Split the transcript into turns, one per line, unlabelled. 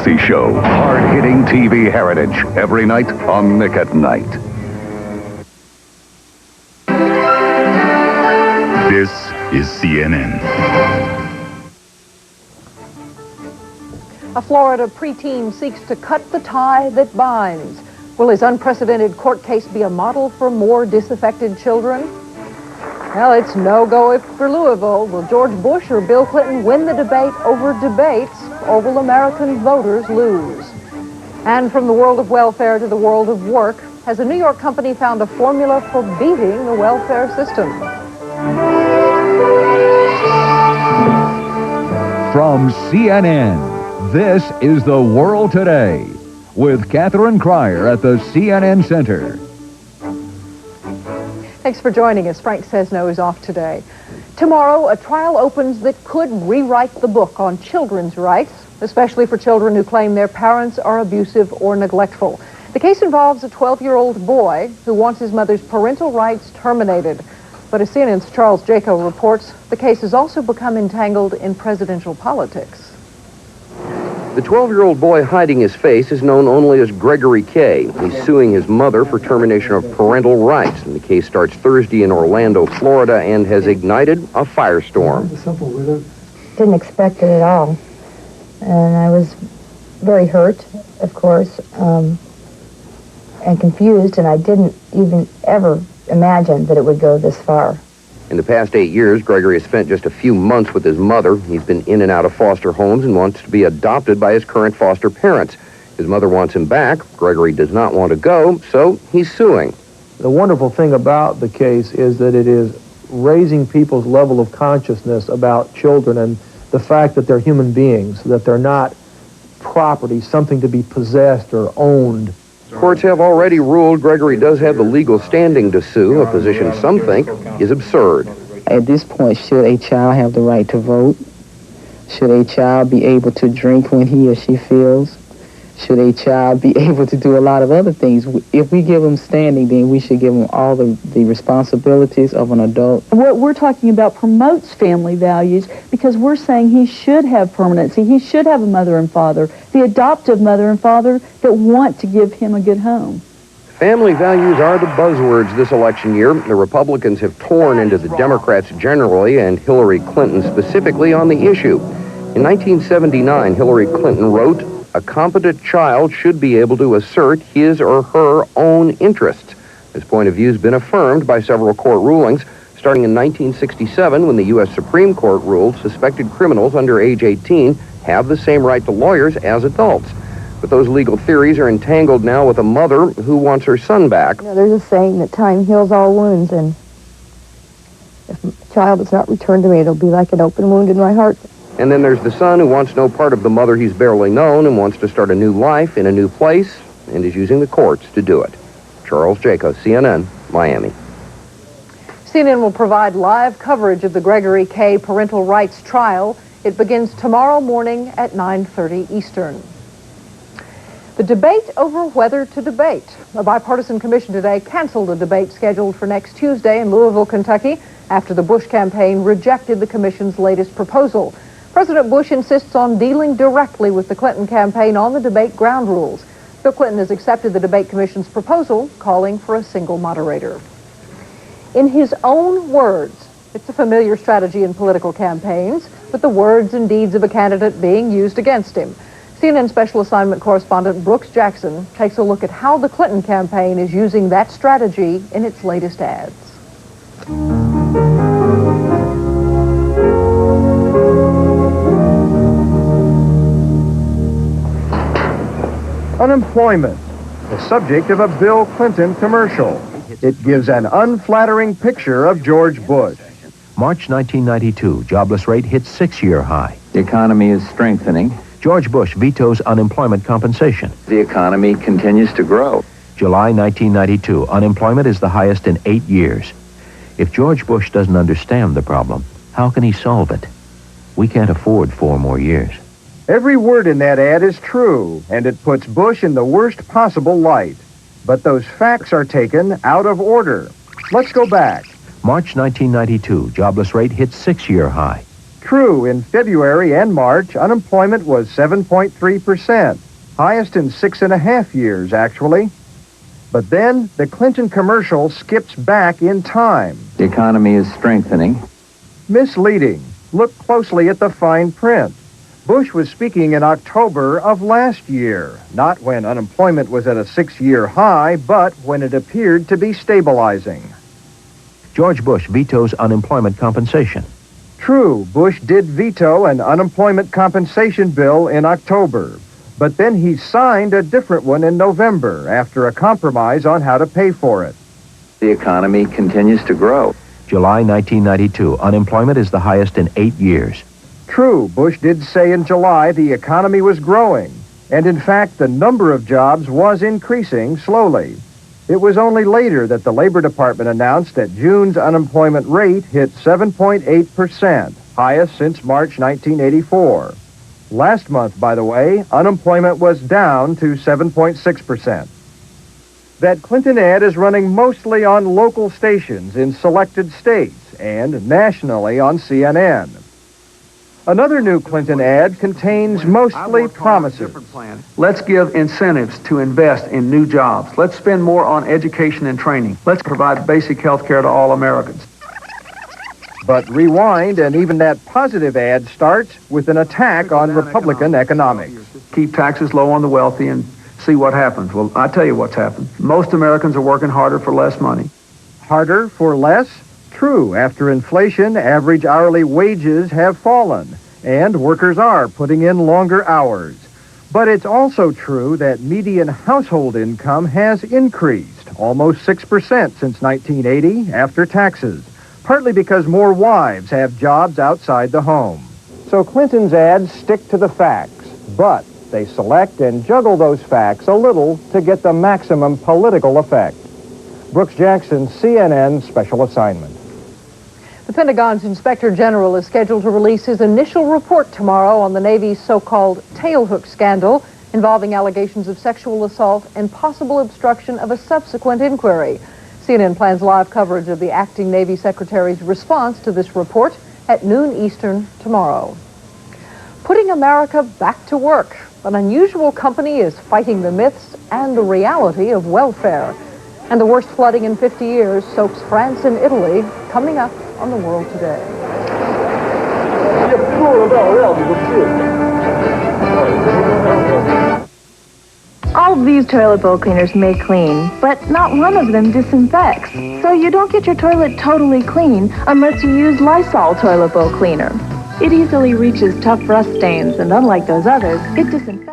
Conspiracy Show. Hard-hitting TV heritage. Every night on Nick at Night. This is CNN.
A Florida preteen seeks to cut the tie that binds. Will his unprecedented court case be a model for more disaffected children? Well, it's no-go for Louisville. Will George Bush or Bill Clinton win the debate over debates, or will American voters lose? And from the world of welfare to the world of work, has a New York company found a formula for beating the welfare system?
From CNN, this is The World Today with Catherine Crier at the CNN Center.
Thanks for joining us. Frank Sesno is off today. Tomorrow, a trial opens that could rewrite the book on children's rights, especially for children who claim their parents are abusive or neglectful. The case involves a 12-year-old boy who wants his mother's parental rights terminated. But as CNN's Charles Jaco reports, the case has also become entangled in presidential politics.
The 12-year-old boy hiding his face is known only as Gregory K. He's suing his mother for termination of parental rights. And the case starts Thursday in Orlando, Florida, and has ignited a firestorm.
Didn't expect it at all. And I was very hurt, of course, and confused, and I didn't even ever imagine that it would go this far.
In the past 8 years, Gregory has spent just a few months with his mother. He's been in and out of foster homes and wants to be adopted by his current foster parents. His mother wants him back. Gregory does not want to go, so he's suing.
The wonderful thing about the case is that it is raising people's level of consciousness about children and the fact that they're human beings, that they're not property, something to be possessed or owned.
Courts have already ruled Gregory does have the legal standing to sue, a position some think is absurd.
At this point, should a child have the right to vote? Should a child be able to drink when he or she feels? Should a child be able to do a lot of other things? If we give them standing, then we should give them all the responsibilities of an adult.
What we're talking about promotes family values because we're saying he should have permanency. He should have a mother and father, the adoptive mother and father that want to give him a good home.
Family values are the buzzwords this election year. The Republicans have torn into the Democrats generally and Hillary Clinton specifically on the issue. In 1979, Hillary Clinton wrote, "A competent child should be able to assert his or her own interests." This point of view has been affirmed by several court rulings, starting in 1967 when the U.S. Supreme Court ruled suspected criminals under age 18 have the same right to lawyers as adults. But those legal theories are entangled now with a mother who wants her son back.
You know, there's a saying that time heals all wounds, and if a child is not returned to me, it'll be like an open wound in my heart.
And then there's the son who wants no part of the mother he's barely known and wants to start a new life in a new place and is using the courts to do it. Charles Jaco, CNN, Miami.
CNN will provide live coverage of the Gregory K. parental rights trial. It begins tomorrow morning at 9:30 Eastern. The debate over whether to debate. A bipartisan commission today canceled a debate scheduled for next Tuesday in Louisville, Kentucky, after the Bush campaign rejected the commission's latest proposal. President Bush insists on dealing directly with the Clinton campaign on the debate ground rules. Bill Clinton has accepted the debate commission's proposal, calling for a single moderator. In his own words, it's a familiar strategy in political campaigns, with the words and deeds of a candidate being used against him. CNN Special Assignment Correspondent Brooks Jackson takes a look at how the Clinton campaign is using that strategy in its latest ads.
Unemployment, the subject of a Bill Clinton commercial. It gives an unflattering picture of George Bush.
March 1992, jobless rate hits 6-year high.
The economy is strengthening.
George Bush vetoes unemployment compensation.
The economy continues to grow.
July 1992, unemployment is the highest in 8 years. If George Bush doesn't understand the problem, how can he solve it? We can't afford 4 more years.
Every word in that ad is true, and it puts Bush in the worst possible light. But those facts are taken out of order. Let's go back.
March 1992, jobless rate hits 6-year high.
True, in February and March, unemployment was 7.3%, highest in 6.5 years, actually. But then the Clinton commercial skips back in time.
The economy is strengthening.
Misleading. Look closely at the fine print. Bush was speaking in October of last year, not when unemployment was at a 6-year high, but when it appeared to be stabilizing.
George Bush vetoes unemployment compensation.
True, Bush did veto an unemployment compensation bill in October, but then he signed a different one in November after a compromise on how to pay for it.
The economy continues to grow.
July 1992, unemployment is the highest in 8 years.
True, Bush did say in July the economy was growing, and in fact the number of jobs was increasing slowly. It was only later that the Labor Department announced that June's unemployment rate hit 7.8%, highest since March 1984. Last month, by the way, unemployment was down to 7.6%. That Clinton ad is running mostly on local stations in selected states and nationally on CNN. Another new Clinton ad contains mostly promises.
Let's give incentives to invest in new jobs. Let's spend more on education and training. Let's provide basic health care to all Americans.
But rewind, and even that positive ad starts with an attack on Republican economics.
Keep taxes low on the wealthy and see what happens. Well, I tell you what's happened. Most Americans are working harder for less money.
Harder for less? True, after inflation, average hourly wages have fallen, and workers are putting in longer hours. But it's also true that median household income has increased, almost 6% since 1980 after taxes, partly because more wives have jobs outside the home. So Clinton's ads stick to the facts, but they select and juggle those facts a little to get the maximum political effect. Brooks Jackson, CNN Special Assignment.
The Pentagon's Inspector General is scheduled to release his initial report tomorrow on the Navy's so-called tailhook scandal involving allegations of sexual assault and possible obstruction of a subsequent inquiry. CNN plans live coverage of the acting Navy Secretary's response to this report at noon Eastern tomorrow. Putting America back to work. An unusual company is fighting the myths and the reality of welfare. And the worst flooding in 50 years soaks France and Italy, coming up on The World Today.
All of these toilet bowl cleaners may clean, but not one of them disinfects. So you don't get your toilet totally clean unless you use Lysol toilet bowl cleaner. It easily reaches tough rust stains, and unlike those others, it disinfects.